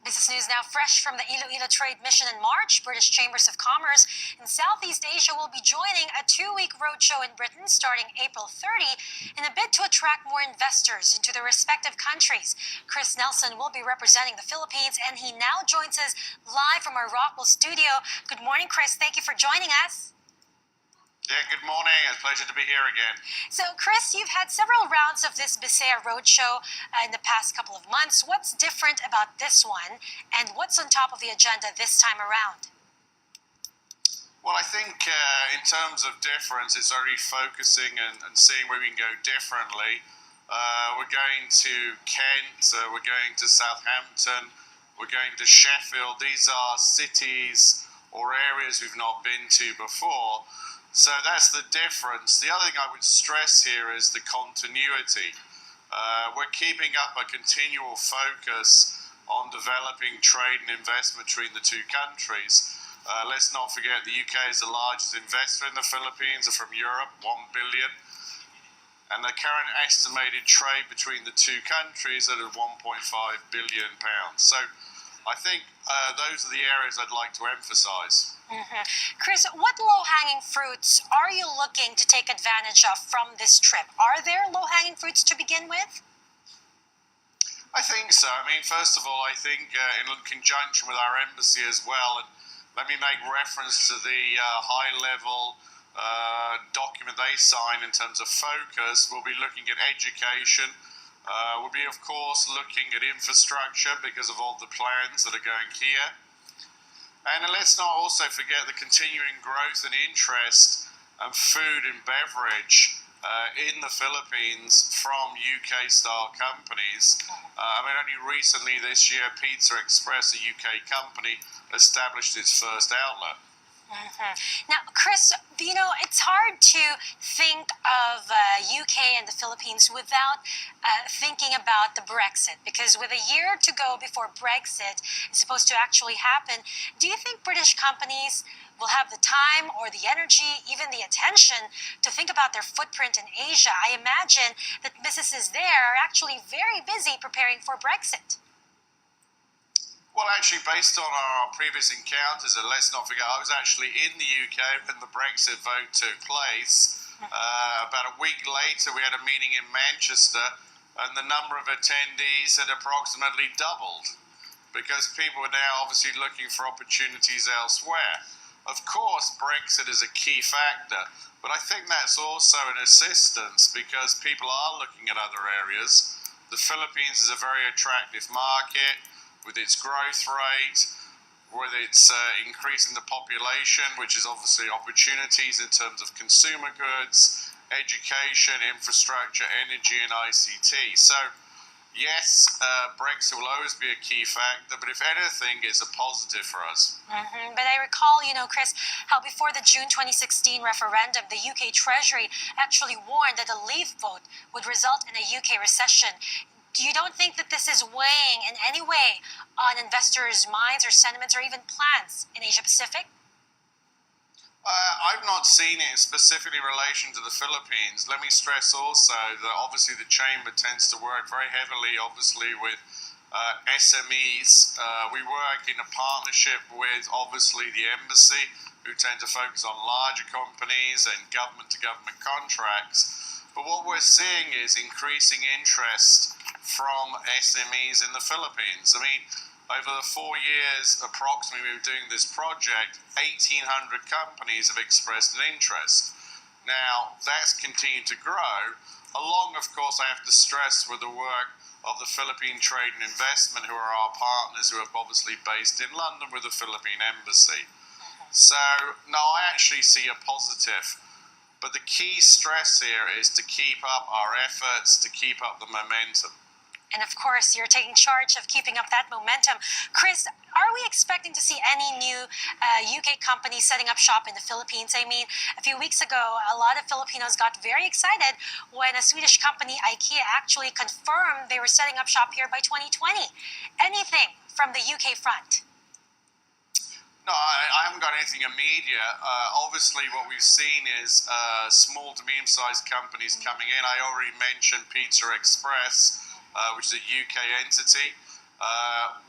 Business news now fresh from the Iloilo Trade Mission in March. British Chambers of Commerce in Southeast Asia will be joining a 2-week roadshow in Britain starting April 30 in a bid to attract more investors into their respective countries. Chris Nelson will be representing the Philippines, and he now joins us live from our Rockwell studio. Good morning, Chris. Thank you for joining us. Yeah, good morning. It's a pleasure to be here again. So, Chris, you've had several rounds of this BiSEA roadshow in the past couple of months. What's different about this one, and what's on top of the agenda this time around? Well, I think in terms of difference, it's already focusing and seeing where we can go differently. We're going to Kent, we're going to Southampton, we're going to Sheffield. These are cities or areas we've not been to before. So that's the difference. The other thing I would stress here is the continuity. We're keeping up a continual focus on developing trade and investment between the two countries. Let's not forget the UK is the largest investor in the Philippines, from Europe, 1 billion. And the current estimated trade between the two countries is at £1.5 billion. So I think those are the areas I'd like to emphasize. Chris, what low-hanging fruits are you looking to take advantage of from this trip? Are there low-hanging fruits to begin with? I think so. I mean, first of all, I think in conjunction with our embassy as well, and let me make reference to the high-level document they sign in terms of focus. We'll be looking at education. We'll be, of course, looking at infrastructure because of all the plans that are going here. And let's not also forget the continuing growth and interest of food and beverage in the Philippines from UK-style companies. I mean, only recently this year, Pizza Express, a UK company, established its first outlet. Now, Chris, it's hard to think of UK and the Philippines without thinking about the Brexit, because with a year to go before Brexit is supposed to actually happen, do you think British companies will have the time or the energy, even the attention, to think about their footprint in Asia? I imagine that businesses there are actually very busy preparing for Brexit. Well, actually, based on our previous encounters, and let's not forget, I was actually in the UK when the Brexit vote took place. About a week later, we had a meeting in Manchester, and the number of attendees had approximately doubled because people were now obviously looking for opportunities elsewhere. Of course, Brexit is a key factor, but I think that's also an assistance because people are looking at other areas. The Philippines is a very attractive market with its growth rate, with its increasing the population, which is obviously opportunities in terms of consumer goods, education, infrastructure, energy, and ICT. So, yes, Brexit will always be a key factor, but if anything, it's a positive for us. But I recall, Chris, how before the June 2016 referendum, the UK Treasury actually warned that a leave vote would result in a UK recession. You don't think that this is weighing in any way on investors' minds or sentiments or even plans in Asia Pacific? I've not seen it specifically in relation to the Philippines. Let me stress also that obviously the Chamber tends to work very heavily, obviously, with SMEs. We work in a partnership with, obviously, the embassy, who tend to focus on larger companies and government-to-government contracts. But what we're seeing is increasing interest from SMEs in the Philippines. I mean, over the 4 years approximately we've been doing this project, 1,800 companies have expressed an interest. Now, that's continued to grow, along, of course, I have to stress with the work of the Philippine Trade and Investment, who are our partners, who are obviously based in London with the Philippine Embassy. So, no, I actually see a positive. But the key stress here is to keep up our efforts, to keep up the momentum. And of course, you're taking charge of keeping up that momentum. Chris, are we expecting to see any new UK companies setting up shop in the Philippines? I mean, a few weeks ago, a lot of Filipinos got very excited when a Swedish company, IKEA, actually confirmed they were setting up shop here by 2020. Anything from the UK front? No, I haven't got anything immediate. Obviously, what we've seen is small to medium-sized companies coming in. I already mentioned Pizza Express, which is a UK entity.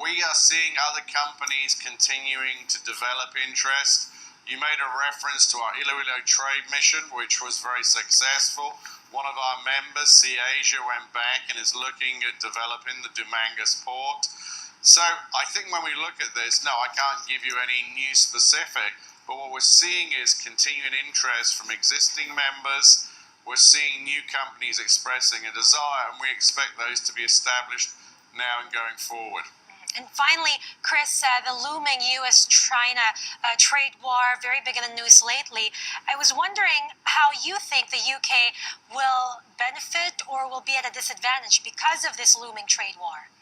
we are seeing other companies continuing to develop interest. You made a reference to our Iloilo Trade Mission, which was very successful. One of our members, Sea Asia, went back and is looking at developing the Dumangas port. So I think when we look at this, no, I can't give you any new specific, but what we're seeing is continuing interest from existing members. We're seeing new companies expressing a desire, and we expect those to be established now and going forward. And finally, Chris, the looming U.S.-China trade war, very big in the news lately. I was wondering how you think the UK will benefit or will be at a disadvantage because of this looming trade war.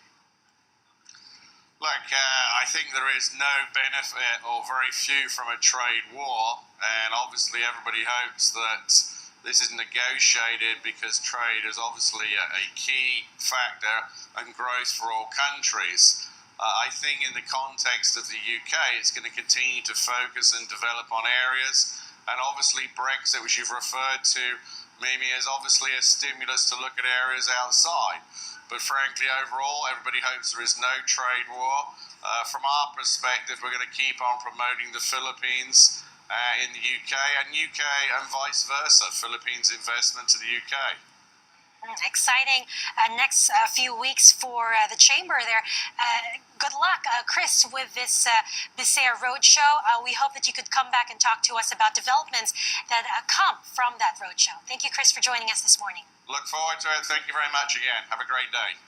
Look, I think there is no benefit or very few from a trade war, and obviously everybody hopes that this is negotiated because trade is obviously a key factor and growth for all countries. I think in the context of the UK, it's going to continue to focus and develop on areas, and obviously Brexit, which you've referred to, Mimi, is obviously a stimulus to look at areas outside. But frankly, overall, everybody hopes there is no trade war. From our perspective, we're going to keep on promoting the Philippines in the UK and vice versa, Philippines investment to the UK. Exciting next few weeks for the chamber there. Good luck, Chris, with this BiSEA Roadshow. We hope that you could come back and talk to us about developments that come from that roadshow. Thank you, Chris, for joining us this morning. Look forward to it. Thank you very much again. Have a great day.